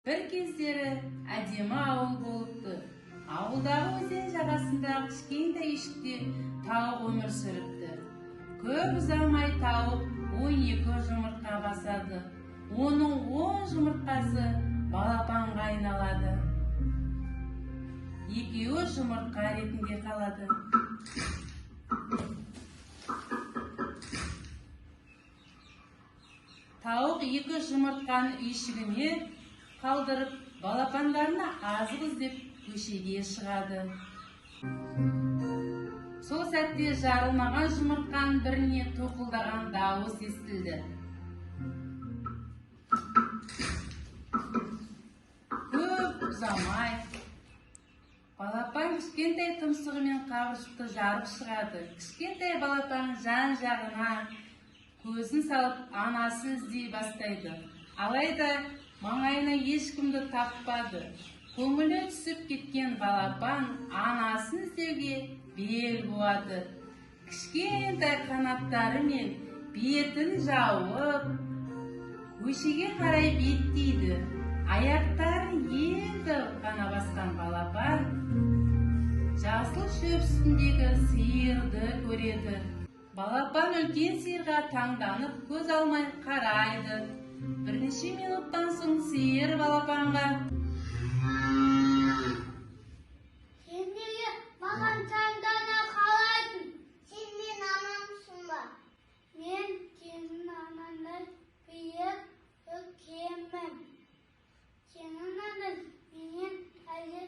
Bir кездері әдемі ауыл болыпты. Ауылдағы өзен жағасында кішкентай үйшікте тауық өмір сүріпті. Көп ұзамай тауық 12 жұмыртқа басады. Оның 10 жұмыртқасы балапанға айналады. Екеуі жұмыртқа ретінде қалады. Тауық 2 жұмыртқаны үйшігіне қалдырып, балапандарына азық іздеп көшеге шығады. Сол сәтте жарылмаған жұмыртқаның біріне тоқылдаған дауыс естілді. Көп ұзамай балапан кішкентай тұмсығымен қабыршақты жарып шығады. Кішкентай балапан жан-жағына көзін салып анасын іздей бастайды. Алайда маңайына ешкімді таппады. Көңілі түсіп кеткен балапан анасын іздеуге бел буады. Кішкентай қанаттарымен бетін жауып, көшеге қарай беттейді. Аяқтарын енді ғана басқан балапан жасыл шөп үстіндегі сиырды көреді. Балапан үлкен сиырға таңданып көз алмай қарайды. Бірнеше минуттан соң сиыр балапанға: "Сен неге маған таңдана қалайсың? Сен мен анамсың ба?" "Мен сенің анаңдай биік үлкенмін. Сенің анаң менен әлде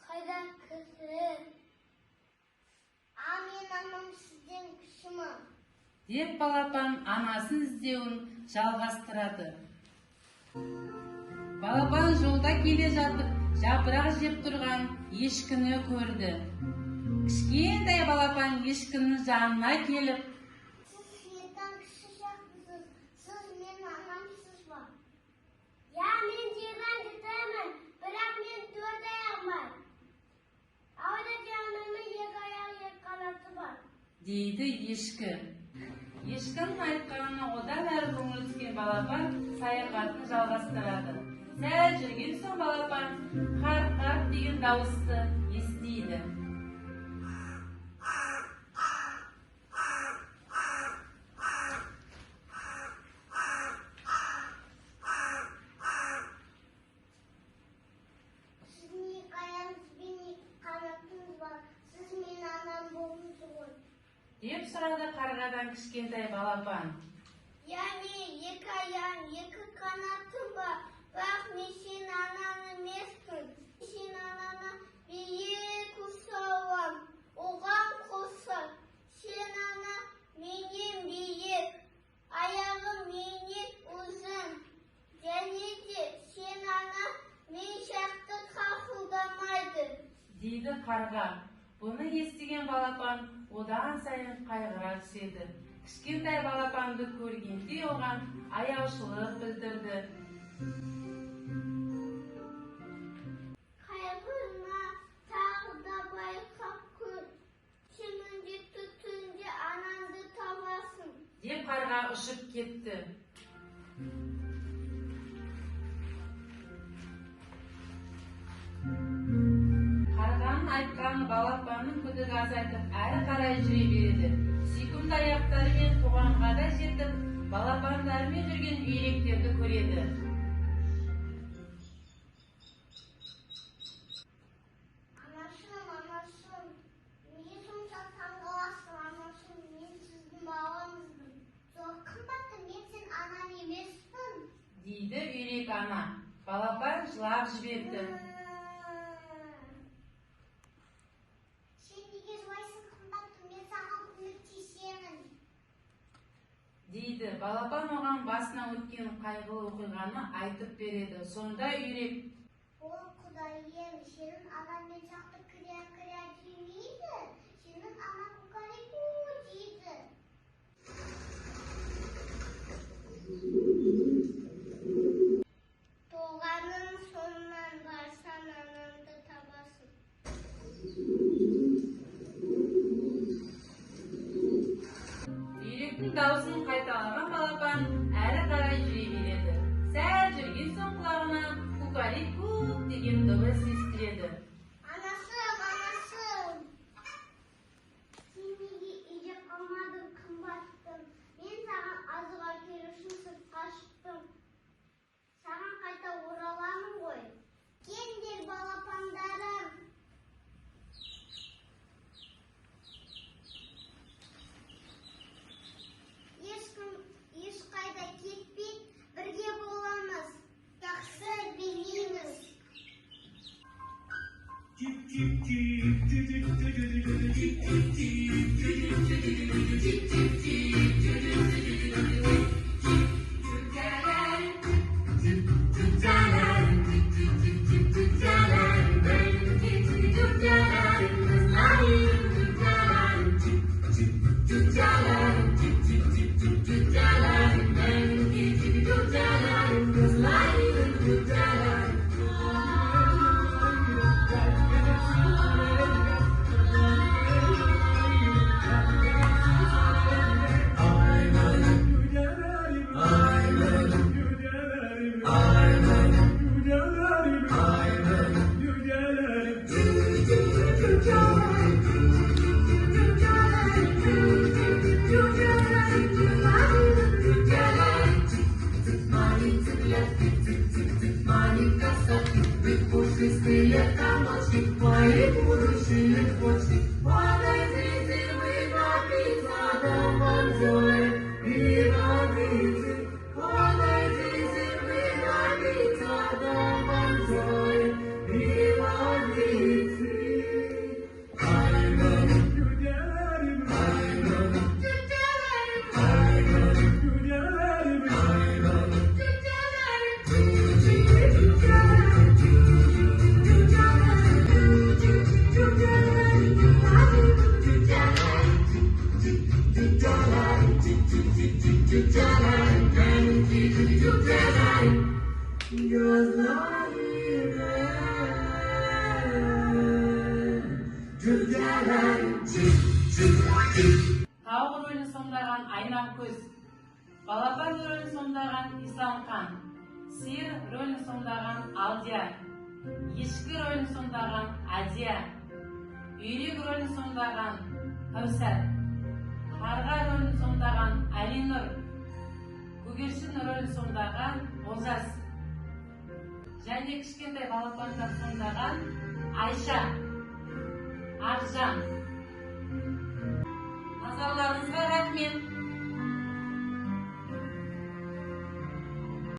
қайда кіші. Ал мен анам сізден кішімін" деп балапан анасын іздеуін жалғастырады. Балапан жолда келе жатып, жапырақ жеп тұрған ешкіні көрді. Кішкентай балапан ешкінің жанына келіп: "Сіз сиырдан кіші сияқтысыз. Сіз менің анамсыз ба?" "Я, мен сиырдан кішімін, бірақ мен 4 аяғым бар. Алайда анамның 2 аяғы 2 қанаты бар" дейді ешкі. Ешкінің айтқанына одан әрі көңілі түскен балапан саяхатын жалғастырады. Сәл жүрген соң балапан қарқ-қарқ деген дауысты естиді. "Сіздің 2 аяғыңыз бен 2 қанатыңыз бар. Сіз менің анам болдыңыз ғой" деп сұрады қарғадан кішкентай балапан. "Я, мен 2 аяғым 2 қанатым бар, бірақ мен сенің анаң емеспін. Сенің анаңа биік ұстауым. Оған қоса сенің ана менен биік, аяғым менен ұзын. Және де сенің ана мен сияқты қақылдамайды" дейді қарға. Бұны естіген балапан одан сайын қайғыра түседі. Кішкентай балапанды көргенде оған аяушылық білдірді. "Қайғырма, тағы да байқап көр. Сен міндетті түрде анаңды табасың" деп қарға ұшып кетті. Қарғаның айтқаны балапанның күдігі азайтып, әрі қарай жүре береді. Сүйкімді аяқтарымен туғанға да жетіп, балапандарымен жүрген үйректерді көреді. Анашым, неге сонша таңғаласың? Анашым, мен сіздің балаңызбын. Жоқ, қымбатты, мен сен анаң емеспін" дейді үйрек ана. Балапан жылап жіберді. "Сен неге жылайсың, қымбатты? Мен саған көмектесемін" дейді. Балапан оған басынан өткен қайғылы оқиғаны айтып береді. Сонда үйрек: "О Құдайым, сенің анаң мен жақты кіря-кіря демейді. Сенің анаң кукареку дейді" "Тоғаның соңынан барсаң, анаңды табасың" Үйректің даусын қайталаған балапан әрі қарай жүре береді. Сәл жүрген соң құлағына кукареку деген дыбыс естіледі. Анасым, анасым. Сен неге үйде қалмадың, қымбаттым? Мен саған азық әкелу үшін сыртқа шықтым. Саған қайта ораламын ғой. Келіңдер балапандарым. Ешқайда кетпей, бірге боламыз. Жақсы билейміз. Тауық рөлін сомдаған Айнақ көз, балапан рөлін сомдаған Исламхан, сиыр рөлін сомдаған Алдияр, ешкі рөлін сомдаған Адия, үйрек рөлін сомдаған Кәусар, қарға рөлін сомдаған Алинұр, көгершін рөлін сомдаған Олжас, және кішкентай балапандар сомдаған Айша, Ақжан. Назарларыңызға рахмет.